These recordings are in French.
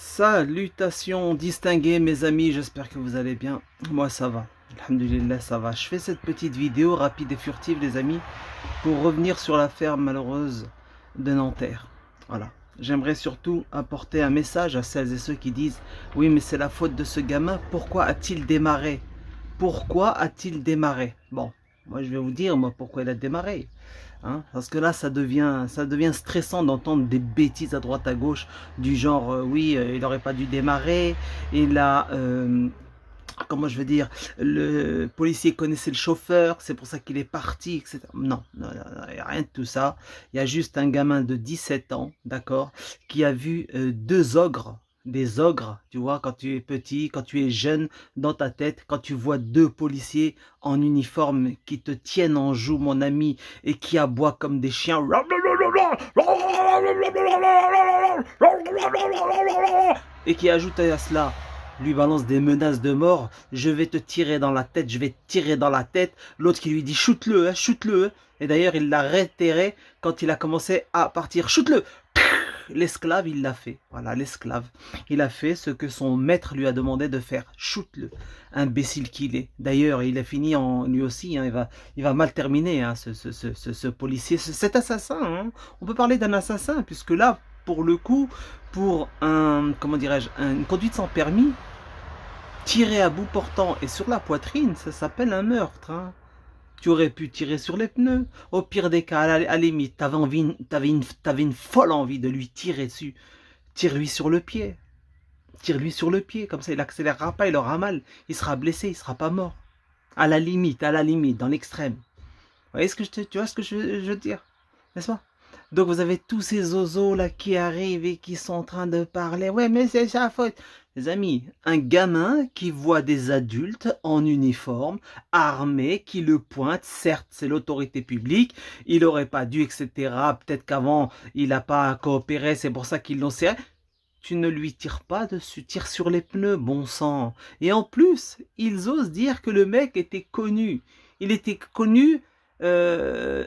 Salutations distinguées mes amis, j'espère que vous allez bien. Moi ça va, alhamdoulilah ça va. Je fais cette petite vidéo rapide et furtive les amis pour revenir sur l'affaire malheureuse de Nanterre. Voilà, j'aimerais surtout apporter un message à celles et ceux qui disent oui mais c'est la faute de ce gamin, pourquoi a-t-il démarré? Pourquoi a-t-il démarré? Bon, moi je vais vous dire moi pourquoi il a démarré. Hein, parce que là ça devient stressant d'entendre des bêtises à droite à gauche du genre oui il n'aurait pas dû démarrer, il a comment je veux dire, le policier connaissait le chauffeur, c'est pour ça qu'il est parti, etc. Non, non, non, il n'y a rien de tout ça. Il y a juste un gamin de 17 ans, d'accord, qui a vu deux ogres, des ogres, tu vois, quand tu es petit, quand tu es jeune, dans ta tête, quand tu vois deux policiers en uniforme qui te tiennent en joue, mon ami, et qui aboient comme des chiens, et qui ajoutent à cela, lui balance des menaces de mort, je vais te tirer dans la tête, je vais te tirer dans la tête, l'autre qui lui dit shoot-le, hein, shoot-le, et d'ailleurs il l'a réitéré quand il a commencé à partir, shoot-le. L'esclave il l'a fait, voilà l'esclave, il a fait ce que son maître lui a demandé de faire, shoot-le, imbécile qu'il est. D'ailleurs il a fini en lui aussi, hein, il va mal terminer hein, ce policier, cet assassin, hein. On peut parler d'un assassin puisque là pour le coup, pour un, comment dirais-je, une conduite sans permis, tirer à bout portant et sur la poitrine, ça s'appelle un meurtre. Hein. Tu aurais pu tirer sur les pneus. Au pire des cas, à la limite, t'avais une folle envie de lui tirer dessus. Tire-lui sur le pied. Tire-lui sur le pied. Comme ça, il accélérera pas, il aura mal. Il sera blessé, il sera pas mort. À la limite, dans l'extrême. Tu vois ce que je veux dire? N'est-ce pas? Donc vous avez tous ces oiseaux là qui arrivent et qui sont en train de parler. Ouais, mais c'est sa faute. Les amis, un gamin qui voit des adultes en uniforme, armés, qui le pointent, certes c'est l'autorité publique, il n'aurait pas dû, etc. Peut-être qu'avant il n'a pas coopéré, c'est pour ça qu'ils l'ont serré. Tu ne lui tires pas dessus, tire sur les pneus, bon sang. Et en plus, ils osent dire que le mec était connu. Il était connu.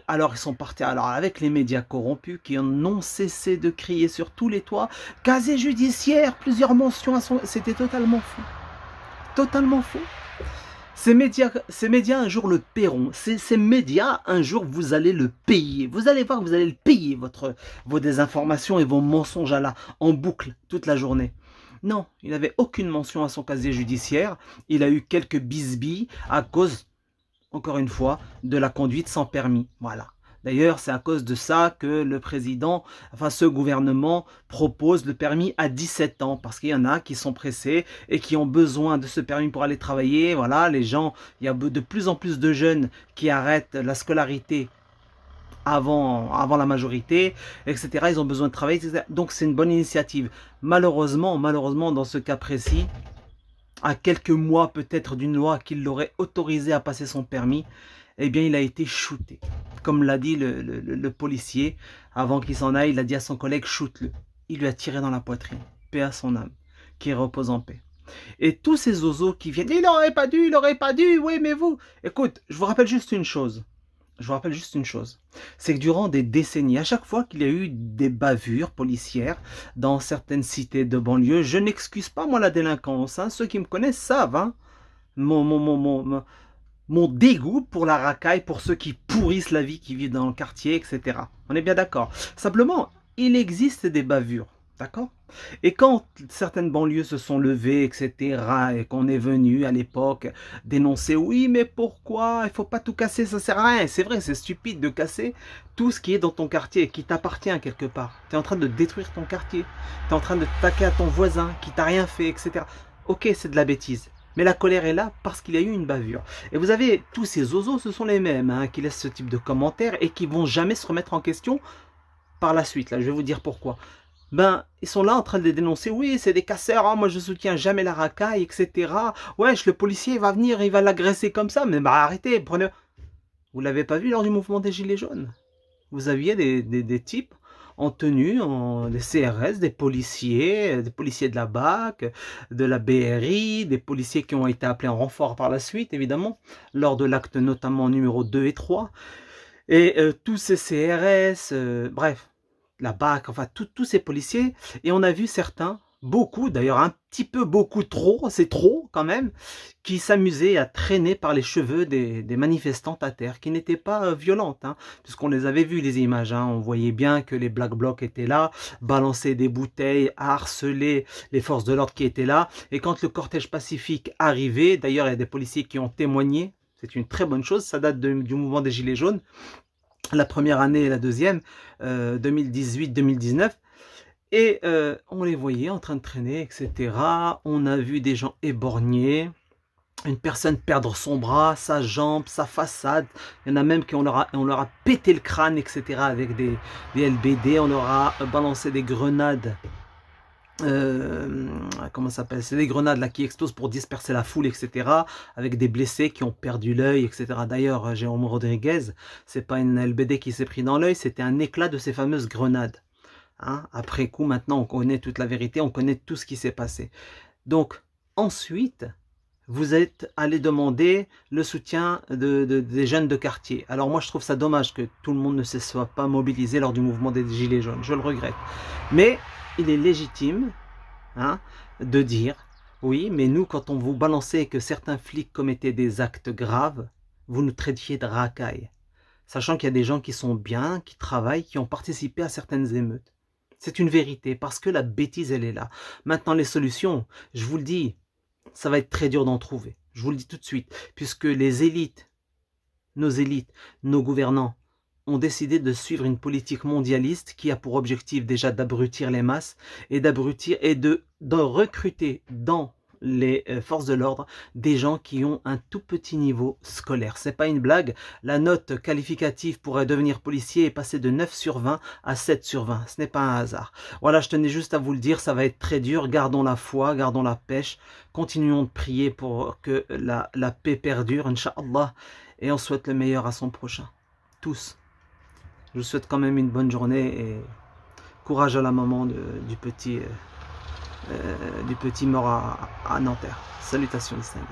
Alors ils sont partis alors avec les médias corrompus qui n'ont cessé de crier sur tous les toits, casier judiciaire, plusieurs mentions à son... C'était totalement fou. Totalement faux. Ces médias un jour le paieront. Ces médias un jour vous allez le payer. Vous allez voir que vous allez le payer vos désinformations et vos mensonges à en boucle toute la journée. Non, il n'avait aucune mention à son casier judiciaire. Il a eu quelques bisbilles à cause, encore une fois, de la conduite sans permis. Voilà. D'ailleurs, c'est à cause de ça que le président, enfin ce gouvernement, propose le permis à 17 ans. Parce qu'il y en a qui sont pressés et qui ont besoin de ce permis pour aller travailler. Voilà, les gens, il y a de plus en plus de jeunes qui arrêtent la scolarité avant la majorité, etc. Ils ont besoin de travailler, etc. Donc c'est une bonne initiative. Malheureusement, dans ce cas précis, à quelques mois peut-être d'une loi qui l'aurait autorisé à passer son permis, eh bien il a été shooté. Comme l'a dit le policier, avant qu'il s'en aille, il a dit à son collègue shoot-le. Il lui a tiré dans la poitrine. Paix à son âme, qui repose en paix. Et tous ces oiseaux qui viennent, il n'aurait pas dû, oui mais vous. Écoute, je vous rappelle juste une chose. C'est que durant des décennies, à chaque fois qu'il y a eu des bavures policières dans certaines cités de banlieue, je n'excuse pas moi la délinquance, hein, ceux qui me connaissent savent, hein, mon dégoût pour la racaille, pour ceux qui pourrissent la vie, qui vivent dans le quartier, etc. On est bien d'accord. Simplement, il existe des bavures. D'accord? Et quand certaines banlieues se sont levées, etc., et qu'on est venu à l'époque dénoncer, oui, mais pourquoi? Il ne faut pas tout casser, ça sert à rien. C'est vrai, c'est stupide de casser tout ce qui est dans ton quartier, qui t'appartient quelque part. Tu es en train de détruire ton quartier. Tu es en train de t'attaquer à ton voisin, qui t'a rien fait, etc. Ok, c'est de la bêtise. Mais la colère est là parce qu'il y a eu une bavure. Et vous avez tous ces oiseaux, ce sont les mêmes, hein, qui laissent ce type de commentaires et qui vont jamais se remettre en question par la suite. Là, je vais vous dire pourquoi. Ben, ils sont là en train de les dénoncer. Oui, c'est des casseurs, hein, moi je soutiens jamais la racaille, etc. Wesh, le policier va venir, il va l'agresser comme ça. Mais bah arrêtez, prenez... Vous l'avez pas vu lors du mouvement des Gilets jaunes? Vous aviez des types en tenue, des CRS, des policiers de la BAC, de la BRI, des policiers qui ont été appelés en renfort par la suite, évidemment, lors de l'acte notamment numéro 2 et 3. Et tous ces CRS, bref, la BAC, enfin tous ces policiers, et on a vu certains beaucoup, d'ailleurs un petit peu beaucoup trop, c'est trop quand même, qui s'amusaient à traîner par les cheveux des manifestantes à terre, qui n'étaient pas violentes, hein, puisqu'on les avait vues les images, hein, on voyait bien que les Black Blocs étaient là, balançaient des bouteilles, harcelaient les forces de l'ordre qui étaient là, et quand le cortège pacifique arrivait, d'ailleurs il y a des policiers qui ont témoigné, c'est une très bonne chose, ça date du mouvement des Gilets jaunes, la première année et la deuxième, 2018-2019, et on les voyait en train de traîner, etc. On a vu des gens éborgnés, une personne perdre son bras, sa jambe, sa façade. Il y en a même qui on leur a pété le crâne, etc. avec des LBD. On leur a balancé des grenades. Comment ça s'appelle? C'est des grenades là qui explosent pour disperser la foule, etc. Avec des blessés qui ont perdu l'œil, etc. D'ailleurs, Jérôme Rodriguez, c'est pas une LBD qui s'est pris dans l'œil, c'était un éclat de ces fameuses grenades. Hein, après coup, maintenant, on connaît toute la vérité, on connaît tout ce qui s'est passé. Donc, ensuite, vous êtes allé demander le soutien des jeunes de quartier. Alors moi, je trouve ça dommage que tout le monde ne se soit pas mobilisé lors du mouvement des Gilets jaunes. Je le regrette. Mais il est légitime, hein, de dire, oui, mais nous, quand on vous balançait que certains flics commettaient des actes graves, vous nous traitiez de racailles. Sachant qu'il y a des gens qui sont bien, qui travaillent, qui ont participé à certaines émeutes. C'est une vérité, parce que la bêtise, elle est là. Maintenant, les solutions, je vous le dis, ça va être très dur d'en trouver. Je vous le dis tout de suite, puisque les élites, nos gouvernants, ont décidé de suivre une politique mondialiste qui a pour objectif déjà d'abrutir les masses et de recruter dans les forces de l'ordre des gens qui ont un tout petit niveau scolaire. C'est pas une blague, la note qualificative pour devenir policier est passée de 9 sur 20 à 7 sur 20, ce n'est pas un hasard. Voilà, je tenais juste à vous le dire, ça va être très dur, gardons la foi, gardons la pêche, continuons de prier pour que la paix perdure, Inch'Allah, et on souhaite le meilleur à son prochain, tous. Je vous souhaite quand même une bonne journée et courage à la maman du petit mort à Nanterre. Salutations distinguées.